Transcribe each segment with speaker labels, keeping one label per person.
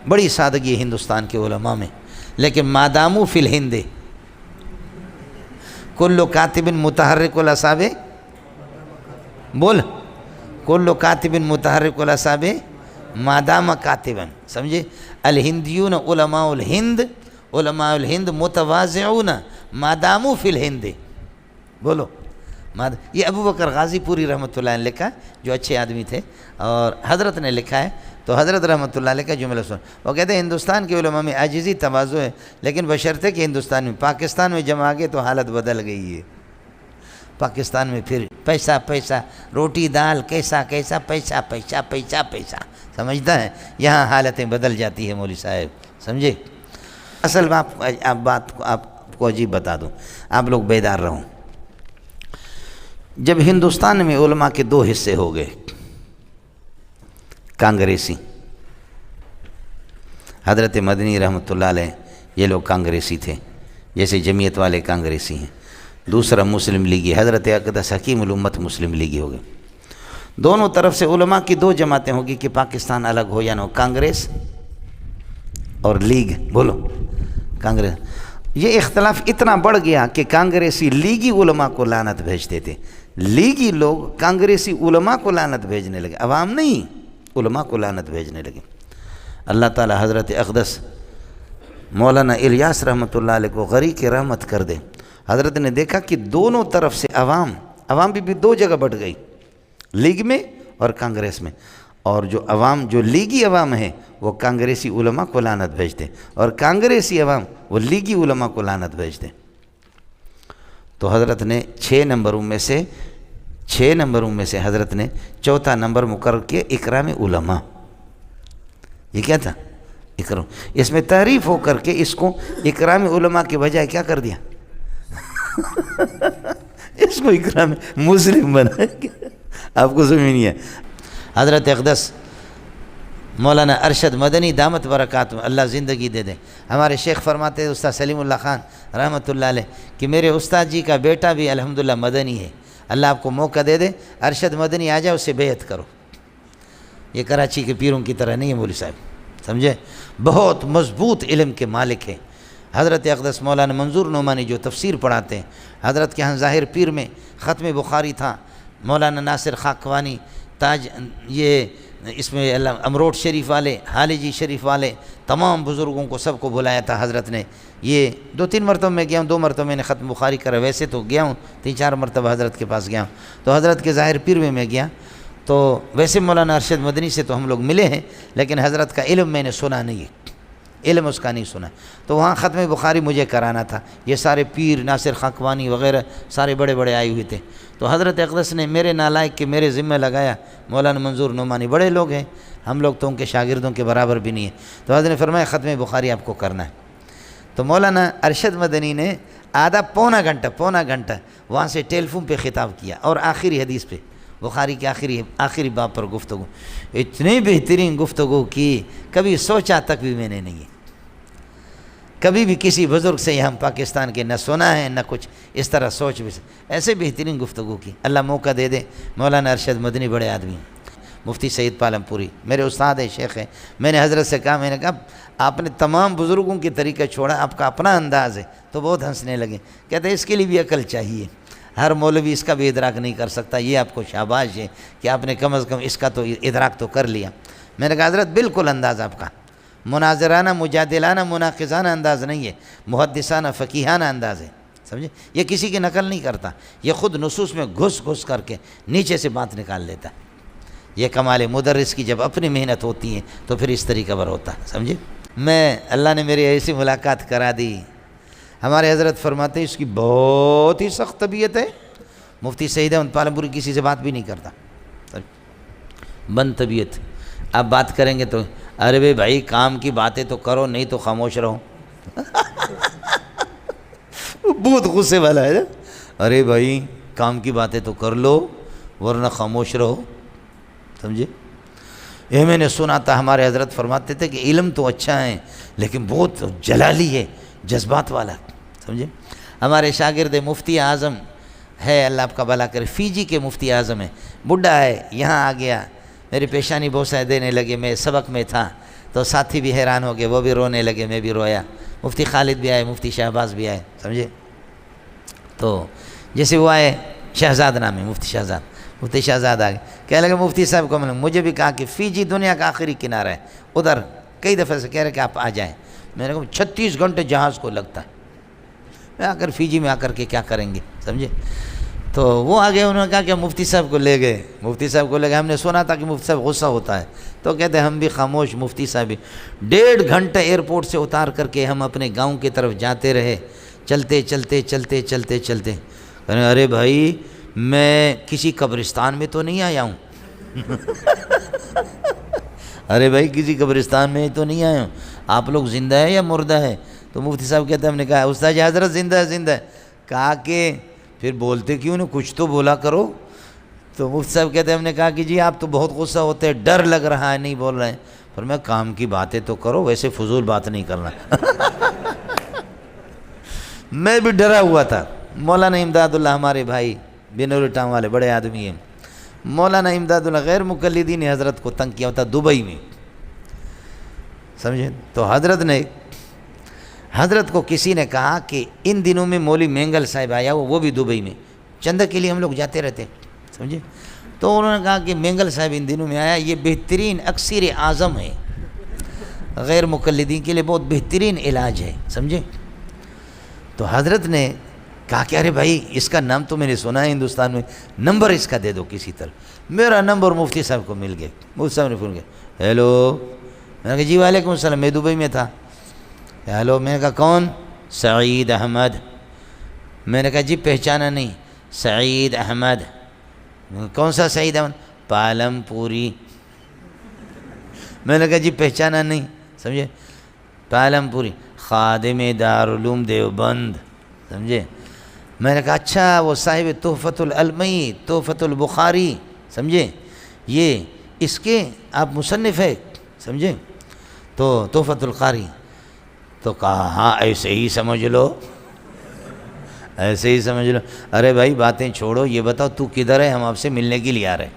Speaker 1: بڑی سادگی ہے ہندوستان کے علماء میں، لیکن مادامو فی الہند کل کاتب متحرک الاعصاب، بول کل کاتب متحرک الاعصاب مادام کاتبا، سمجھے؟ الہندیون علماء الہند متواضعون مادامو فی الہند، بولو یہ ابو بکر غازی پوری رحمۃ اللہ علیہ لکھا، جو اچھے آدمی تھے، اور حضرت نے لکھا ہے، تو حضرت رحمۃ اللہ علیہ کا جملہ سن، وہ کہتے ہیں ہندوستان کے علماء میں عاجزی تواضع ہے، لیکن بشرطے کہ ہندوستان میں، پاکستان میں جب آگے تو حالت بدل گئی ہے۔ پاکستان میں پھر پیسہ پیسہ، روٹی دال کیسا کیسا، پیسہ پیسہ پیسہ پیسہ، سمجھتا ہے؟ یہاں حالتیں بدل جاتی ہیں مولوی صاحب، سمجھے؟ اصل بات آپ کو عجیب بتا دوں، آپ لوگ بیدار رہو۔ جب ہندوستان میں علماء کے دو حصے ہو گئے، کانگریسی، حضرت مدنی رحمۃ اللہ علیہ یہ لوگ کانگریسی تھے، جیسے جمعیت والے کانگریسی ہیں، دوسرا مسلم لیگی، حضرت اقدس حکیم الامت مسلم لیگی ہو گئے۔ دونوں طرف سے علماء کی دو جماعتیں ہوگی کہ پاکستان الگ ہو یا نہ ہو، کانگریس اور لیگ، بولو کانگریس۔ یہ اختلاف اتنا بڑھ گیا کہ کانگریسی لیگی علماء کو لعنت بھیجتے تھے، لیگی لوگ کانگریسی علماء کو لعنت بھیجنے لگے، عوام نہیں، علماء کو لعنت بھیجنے لگے۔ اللہ تعالی حضرت اقدس مولانا الیاس رحمۃ اللہ علیہ کو غریق رحمت کر دے۔ حضرت نے دیکھا کہ دونوں طرف سے عوام بھی دو جگہ بٹ گئی، لیگ میں اور کانگریس میں، اور جو لیگی عوام ہے وہ کانگریسی علماء کو لعنت بھیجتے، اور کانگریسی عوام وہ لیگی علماء کو لعنت بھیجتے۔ تو حضرت نے 6 نمبروں میں سے حضرت نے چوتھا نمبر مقرر کیا اکرام علماء۔ یہ کیا تھا؟ اکرام، اس میں تعریف ہو کر کے اس کو اکرام علماء کے بجائے کیا کر دیا؟ اس کو اکرام مسلم بنا۔ آپ کو سمجھ نہیں ہے؟ حضرت اقدس مولانا ارشد مدنی دامت برکاتہ اللہ زندگی دے دیں، ہمارے شیخ فرماتے ہیں استاد سلیم اللہ خان رحمۃ اللہ علیہ کہ میرے استاد جی کا بیٹا بھی الحمدللہ مدنی ہے، اللہ آپ کو موقع دے دے، ارشد مدنی آ جائے، اس سے بیعت کرو۔ یہ کراچی کے پیروں کی طرح نہیں ہے مولوی صاحب، سمجھے؟ بہت مضبوط علم کے مالک ہیں۔ حضرت اقدس مولانا منظور نعمانی جو تفسیر پڑھاتے ہیں، حضرت کے ہاں ظاہر پیر میں ختم بخاری تھا، مولانا ناصر خاکوانی تاج، یہ اس میں اللہ امروٹ شریف والے، حالجی شریف والے، تمام بزرگوں کو سب کو بلایا تھا حضرت نے۔ یہ 2-3 مرتبہ میں گیا ہوں، 2 مرتبہ میں نے ختم بخاری کرا، ویسے تو گیا ہوں 3-4 مرتبہ حضرت کے پاس گیا ہوں۔ تو حضرت کے ظاہر پیر میں گیا، تو ویسے مولانا ارشد مدنی سے تو ہم لوگ ملے ہیں، لیکن حضرت کا علم میں نے سنا نہیں ہے، علم اس کا نہیں سنا۔ تو وہاں ختم بخاری مجھے کرانا تھا، یہ سارے پیر ناصر خاکوانی وغیرہ سارے بڑے بڑے آئے ہوئے تھے۔ تو حضرت اقدس نے میرے نالائق کے میرے ذمہ لگایا، مولانا منظور نعمانی بڑے لوگ ہیں، ہم لوگ تو ان کے شاگردوں کے برابر بھی نہیں ہیں۔ تو حضرت نے فرمایا ختم بخاری آپ کو کرنا ہے۔ تو مولانا ارشد مدنی نے پونا گھنٹہ وہاں سے ٹیلی فون پہ خطاب کیا، اور آخری حدیث پہ، بخاری کے آخری باب پر گفتگو، اتنی بہترین گفتگو کی کبھی سوچا تک بھی میں نے نہیں ہے، کبھی بھی کسی بزرگ سے یہاں پاکستان کے نہ سنا ہے نہ کچھ اس طرح سوچ بھی، ایسے بہترین گفتگو کی۔ اللہ موقع دے دے، مولانا ارشد مدنی بڑے آدمی ہیں، مفتی سعید پالم پوری میرے استاد ہیں، شیخ ہیں۔ میں نے حضرت سے کہا، میں نے کہا آپ نے تمام بزرگوں کی طریقہ چھوڑا، آپ کا اپنا انداز ہے، تو بہت ہنسنے لگے، کہتے ہیں اس کے لیے بھی عقل چاہیے، ہر مولوی اس کا بھی ادراک نہیں کر سکتا، یہ آپ کو شاباش ہے کہ آپ نے کم از کم اس کا تو ادراک تو کر لیا۔ میں نے کہا حضرت بالکل انداز آپ کا مناظرانہ مجادلانہ مناقضانہ انداز نہیں ہے، محدثانہ فقیہانہ انداز ہے، سمجھے؟ یہ کسی کی نقل نہیں کرتا، یہ خود نصوص میں گھس کر کے نیچے سے بات نکال لیتا ہے۔ یہ کمال مدرس کی جب اپنی محنت ہوتی ہے تو پھر اس طریقہ پر ہوتا ہے، سمجھے؟ اللہ نے میری ایسی ملاقات کرا دی، ہمارے حضرت فرماتے ہیں اس کی بہت ہی سخت طبیعت ہے، مفتی سعید احمد پالم پوری کسی سے بات بھی نہیں کرتا، بند طبیعت۔ آپ بات کریں گے تو ارے بھائی کام کی باتیں تو کرو، نہیں تو خاموش رہو۔ بہت غصے والا ہے، ارے بھائی کام کی باتیں تو کر لو ورنہ خاموش رہو، سمجھے؟ یہ میں نے سنا تھا، ہمارے حضرت فرماتے تھے کہ علم تو اچھا ہے لیکن بہت جلالی ہے، جذبات والا، سمجھے؟ ہمارے شاگرد مفتی اعظم ہے، اللہ آپ کا بھلا کرے، فیجی کے مفتی اعظم ہے، بڈھا ہے، یہاں آ گیا، میری پیشانی بوسہ دینے لگے، میں سبق میں تھا، تو ساتھی بھی حیران ہو گئے، وہ بھی رونے لگے، میں بھی رویا، مفتی خالد بھی آئے، مفتی شہباز بھی آئے، سمجھے؟ تو جیسے وہ آئے، شہزاد نام ہے، مفتی شہزاد، مفتی شہزاد آ گئے، کہنے لگے مفتی صاحب کو مجھے بھی کہا کہ فیجی دنیا کا آخری کنارہ ہے، ادھر کئی دفعہ سے کہہ رہے کہ آپ آ جائیں۔ میں نے کہا 36 گھنٹے جہاز کو لگتا ہے، میں آ کر فیجی میں آ کر کے کیا کریں گے، سمجھے؟ تو وہ آگے انہوں نے کہا کہ مفتی صاحب کو لے گئے، مفتی صاحب کو لے گئے، ہم نے سنا تھا کہ مفتی صاحب غصہ ہوتا ہے، تو کہتے ہیں ہم بھی خاموش، مفتی صاحب بھی 1.5 گھنٹہ ایئرپورٹ سے اتار کر کے ہم اپنے گاؤں کی طرف جاتے رہے، چلتے چلتے چلتے چلتے چلتے، کہنے ارے بھائی میں کسی قبرستان میں تو نہیں آیا ہوں ارے بھائی کسی قبرستان میں تو نہیں آیا ہوں، آپ لوگ زندہ ہے یا مردہ ہے؟ تو مفتی صاحب کہتے ہیں ہم نے کہا استاد حضرت زندہ ہے، زندہ ہے۔ کہا کہ پھر بولتے کیوں نہیں، کچھ تو بولا کرو۔ تو مفتی صاحب کہتے ہیں ہم نے کہا کہ جی آپ تو بہت غصہ ہوتے ہیں، ڈر لگ رہا ہے، نہیں بول رہے ہیں۔ پر میں کام کی باتیں تو کرو، ویسے فضول بات نہیں کرنا میں بھی ڈرا ہوا تھا۔ مولانا امداد اللہ ہمارے بھائی بنور ٹاؤن والے بڑے آدمی ہیں، مولانا امداد اللہ غیر مقلدین نے حضرت کو تنگ کیا ہوتا دبئی میں، سمجھے؟ تو حضرت کو کسی نے کہا کہ ان دنوں میں مولوی مینگل صاحب آیا وہ بھی دبئی میں، چندہ کے لیے ہم لوگ جاتے رہتے، سمجھے؟ تو انہوں نے کہا کہ مینگل صاحب ان دنوں میں آیا، یہ بہترین اکسیر اعظم ہے، غیر مقلدین کے لیے بہت بہترین علاج ہے، سمجھے؟ تو حضرت نے کہا کہ ارے بھائی اس کا نام تو میں نے سنا ہے ہندوستان میں، نمبر اس کا دے دو کسی طرح۔ میرا نمبر مفتی صاحب کو مل گیا، مفتی صاحب نے فون کیا، ہیلو، میں نے کہا جی وعلیکم السلام، میں دبئی میں تھا۔ ہیلو، میں نے کہا کون؟ سعید احمد۔ میں نے کہا جی پہچانا نہیں۔ سعید احمد۔ کون سا سعید احمد؟ پالم پوری۔ میں نے کہا جی پہچانا نہیں، سمجھے؟ پالم پوری، خادم دارالعلوم دیوبند، سمجھے؟ میں نے کہا اچھا وہ صاحب تحفۃ العلمی، تحفۃ البخاری، سمجھے؟ یہ اس کے آپ مصنف ہے، سمجھے؟ تو تحفۃ القاری۔ تو کہا ہاں ایسے ہی سمجھ لو، ایسے ہی سمجھ لو۔ ارے بھائی باتیں چھوڑو، یہ بتاؤ تو کدھر ہے، ہم آپ سے ملنے کے لیے آ رہے ہیں۔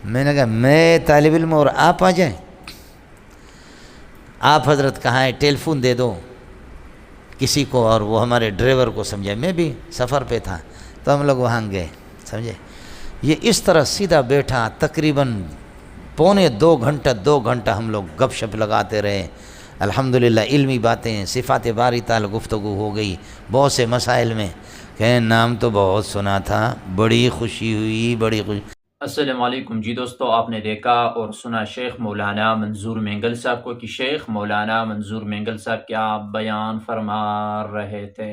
Speaker 1: میں نے کہا میں طالب علم اور آپ آ جائیں، آپ حضرت کہاں ہے، ٹیلی فون دے دو کسی کو، اور وہ ہمارے ڈرائیور کو سمجھے، میں بھی سفر پہ تھا تو ہم لوگ وہاں گئے، سمجھے؟ یہ اس طرح سیدھا بیٹھا، تقریباً 2 گھنٹہ ہم لوگ گپ شپ لگاتے رہے۔ الحمدللہ علمی باتیں، صفات باری تعالی گفتگو ہو گئی بہت سے مسائل میں، کہ نام تو بہت سنا تھا، بڑی خوشی ہوئی، بڑی خوشی۔
Speaker 2: السلام علیکم جی دوستو، آپ نے دیکھا اور سنا شیخ مولانا منظور مینگل صاحب کو کہ شیخ مولانا منظور مینگل صاحب کیا بیان فرما رہے تھے۔